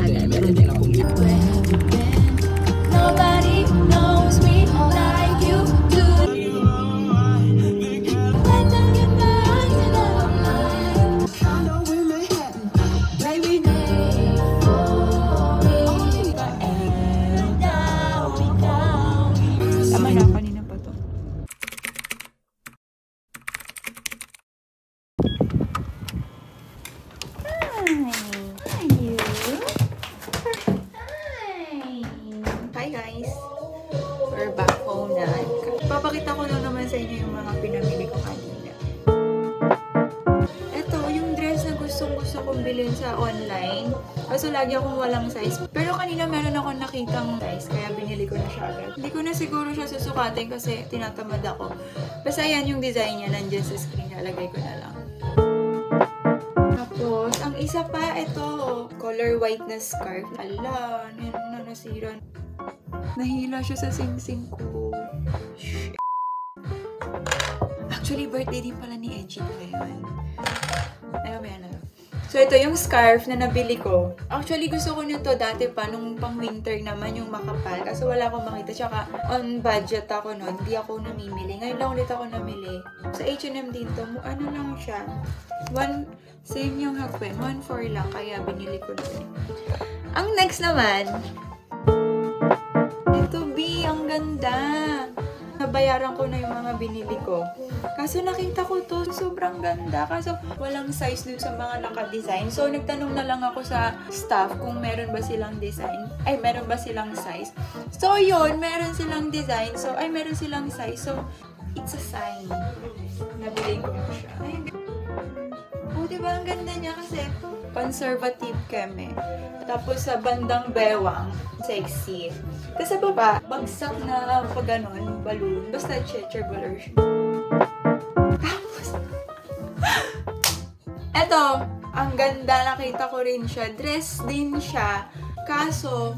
meron din akong nobody knows me like you do. Tama na, kanina pa to. Hi guys! We're back home na. Papakita ko lang naman sa inyo yung mga pinamili ko kanina. Ito, yung dress na gustong-gusto kong bilhin sa online. Kaso lagi akong walang size. Pero kanina meron akong nakitang size, kaya binili ko na siya agad. Hindi ko na siguro siya susukatin kasi tinatamad ako. Basta yan yung design niya, nandiyan sa screen. Nalagay ko na lang. Tapos, ang isa pa, ito, color white na scarf. Ala, nasira. Nahila siya sa sing-sing ko. Actually, birthday din pala ni Edgy ngayon. Ayaw, may ano. So, ito yung scarf na nabili ko. Actually, gusto ko nito dati pa, nung pang-winter naman, yung makapal. Kasi wala akong makita. Tsaka, on budget ako nun. Hindi ako namimili. Ngayon lang ulit ako namili. Sa H&M din to. Ano lang siya. Same yung hakwen. 1.4 lang. Kaya binili ko na. Ang next naman, ito, B. Ang ganda. Nabayaran ko na yung mga binili ko. Kaso nakita ko to, sobrang ganda. Kaso walang size dun sa mga naka-design. So, nagtanong na lang ako sa staff kung meron ba silang design. Ay, meron ba silang size. So, yun, meron silang design. So, ay, meron silang size. So, it's a sign. Nabili ko na siya. Ay, oh, diba? Ang ganda niya kasi conservative keme. Tapos sa bandang bewang, sexy. Tapos sa baba, bagsak na pag ganon, balloon. Basta checkerboard siya. Tapos, eto, ang ganda. Nakita ko rin siya. Dress din siya. Kaso,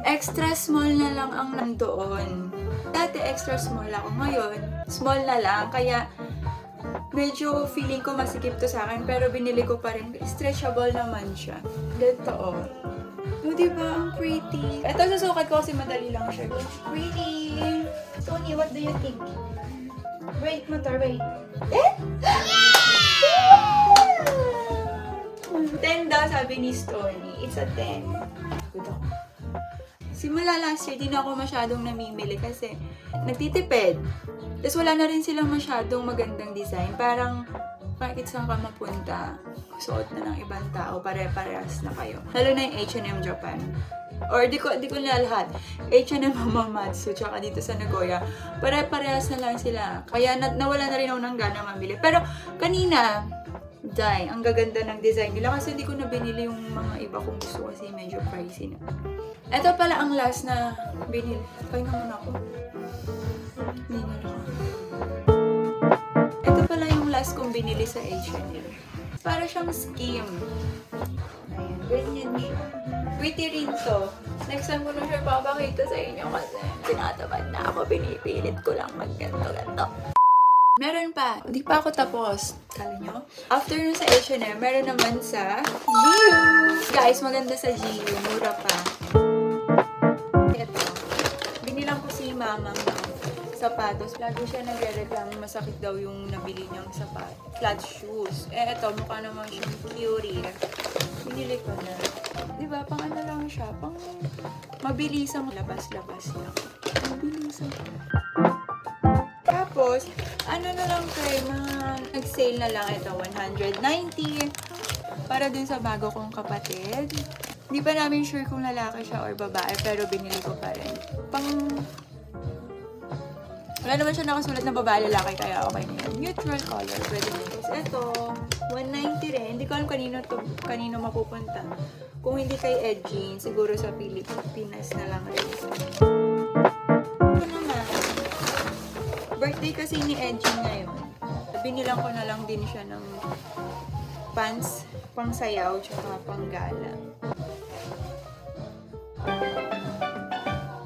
extra small na lang ang nandoon. Dati extra small ako. Ngayon, small na lang. Kaya, medyo feeling ko masikip to sa akin, pero binili ko pa rin. Stretchable naman siya. Ganito, oh. Oh, diba? Ang pretty. Ito, susukat ko kasi madali lang siya. Pretty! Tony, what do you think? Wait, motor, wait. Eh? Yeah! 10 daw, sabi ni Stony. It's a 10. Good ako. Simula last year, di na ako masyadong namimili kasi nagtitipid. Tapos wala na rin silang masyadong magandang design. Parang, bakit saan ka mapunta? Suot na ng ibang tao, pare-parehas na kayo. Lalo na yung H&M Japan. Or di ko na lahat. H&M Hamamatsu, tsaka dito sa Nagoya. Pare-parehas na lang sila. Kaya nawala na rin ako ng gana mamili. Pero kanina, ang gaganda ng design nila. Kasi hindi ko na binili yung mga iba kong gusto kasi medyo pricey na. Ito pala ang last na binili. Pahinga muna ako. Ito pala yung last kong binili sa H&M. Para siyang skim. Ayan, ganyan siya. Pretty rin to. Next time ko na siya papakita sa inyo kasi tinatamad na ako. Pinipilit ko lang mag-ganto-ganto. Meron pa. Hindi pa ako tapos. Kala nyo? After nun sa H&M, meron naman sa GU. Guys, maganda sa GU. Mura pa. Ito. Binilang ko si Mamang sapatos. Lagi siya nagre-reklamo masakit daw yung nabili niyang sapatos. Flat shoes. Eh, ito, mukha naman siyang cutie. Binili ko na. Diba, pang ano lang siya, pang mabilisang labas-labas lang. Mabilisang. Tapos, ano na lang kayo, mga nag-sale na lang ito, 190. Para dun sa bago kong kapatid. Hindi pa namin sure kung lalaki siya or babae, pero binili ko pa rin. Wala naman siya nakasulat na babae lalaki, kaya okay na yan. Neutral color, pwede na guys. Ito, 190 rin. Hindi ko alam kanino mapupunta. Kung hindi kay Edgy, siguro sa Pilipinas na lang rin. Ito naman, birthday kasi ni Edgy ngayon. Binilang ko na lang din siya ng pants, pang sayaw, tsaka pang gala.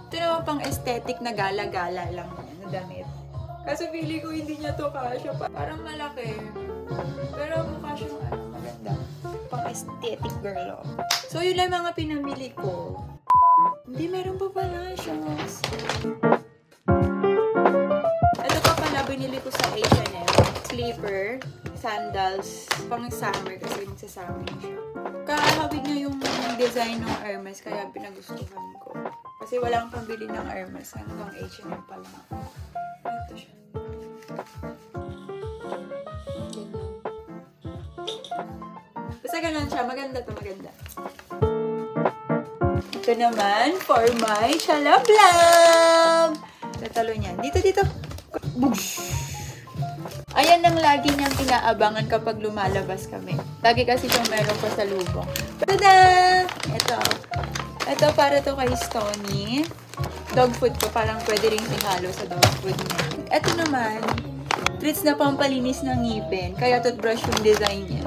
Ito naman pang aesthetic na gala-gala lang na damit. Kaso pili ko hindi niya to kasya. Parang malaki. Pero mukha siyang maganda. Pang aesthetic girl. So, yun lang mga pinamili ko. Hindi, meron pa pala, shucks. Ito pa pala, binili ko sa H&M. Sleeper, sandals, pang summer kasi magsasummer na siya. Kahawig niya yung design ng Hermes, kaya pinagustuhan ko. Kasi walang pambili ng Hermes, hanggang H&M pa lang. Ito siya. Basta ganun siya, maganda to, maganda. Ito naman, for my chalablab! Tatalo niyan. Dito. Bush! Ayan ang lagi niyang inaabangan kapag lumalabas kami. Lagi kasi siyang meron pa sa lubong. Tada! Ito para to kay Stoney. Dog food ko, parang pwede rin ihalo sa dog food niya. Ito naman, treats na pampalinis ng ngipin. Kaya toothbrush yung design niya.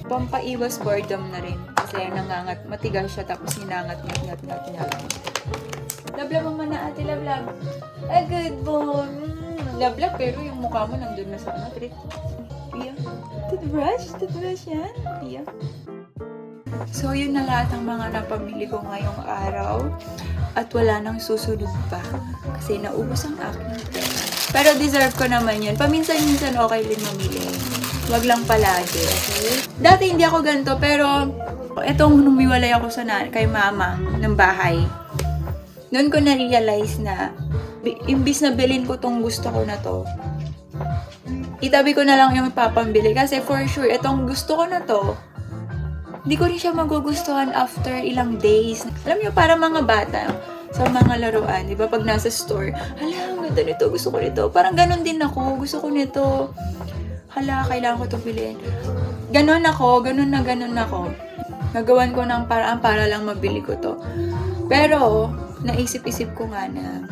Pampaiwas boredom na rin. Kasi nangangat, matigas siya tapos ninangat-ngat niya lang. Lablab mo na ate, lablab. Ay, good boy. Lablab, pero yung mukha mo nandun na sa treat. Iya. Toothbrush yan. Iya. So, yun na lahat ang mga napamili ko ngayong araw. At wala nang susunod pa. Kasi naubos ang aking pera. Pero deserve ko naman yun. Paminsan-minsan okay din mamili. Wag lang palagi, okay? Dati hindi ako ganito, pero etong humiwalay ako kay mama ng bahay. Noon ko na-realize na imbis na bilhin ko tong gusto ko na to, itabi ko na lang yung ipapambili. Kasi for sure, etong gusto ko na to, hindi ko rin siya magugustuhan after ilang days. Alam niyo, para mga bata, sa mga laruan, di ba? Pag nasa store, hala, ang ganda nito, gusto ko nito. Parang ganon din ako, gusto ko nito. Hala, kailangan ko ito bilhin. Ganon ako. Nagawan ko ng paraan para lang mabili ko to. Pero, naisip-isip ko nga na,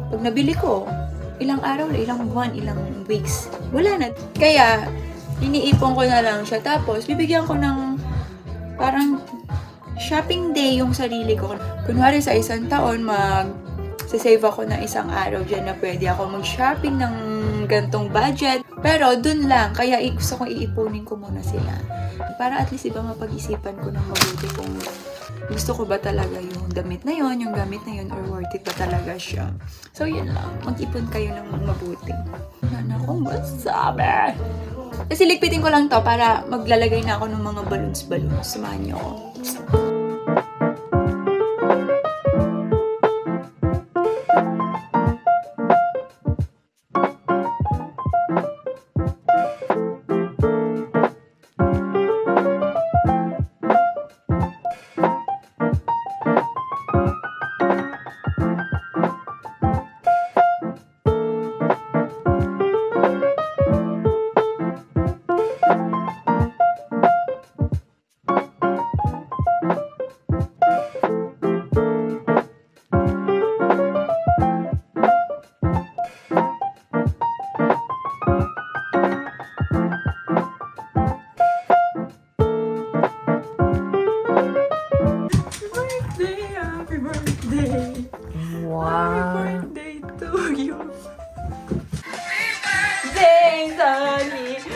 pag nabili ko, ilang araw, ilang buwan, ilang weeks, wala na. Kaya, iniipon ko na lang siya. Tapos, bibigyan ko ng parang shopping day yung sarili ko. Kunwari sa isang taon, sasave ako ng isang araw dyan na pwede ako mag-shopping ng gantong budget. Pero dun lang, kaya gusto kong iipunin ko muna sila. Para at least iba mapag-isipan ko ng mabuti kung gusto ko ba talaga yung damit na yon, yung gamit na yon, or worth it ba talaga siya. So yun lang, mag-ipon kayo ng mabuti. Ano akong masabi? Kasi ligpitin ko lang to para maglalagay na ako ng mga balloons. Samahan niyo ako.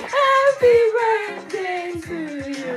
Happy birthday to you.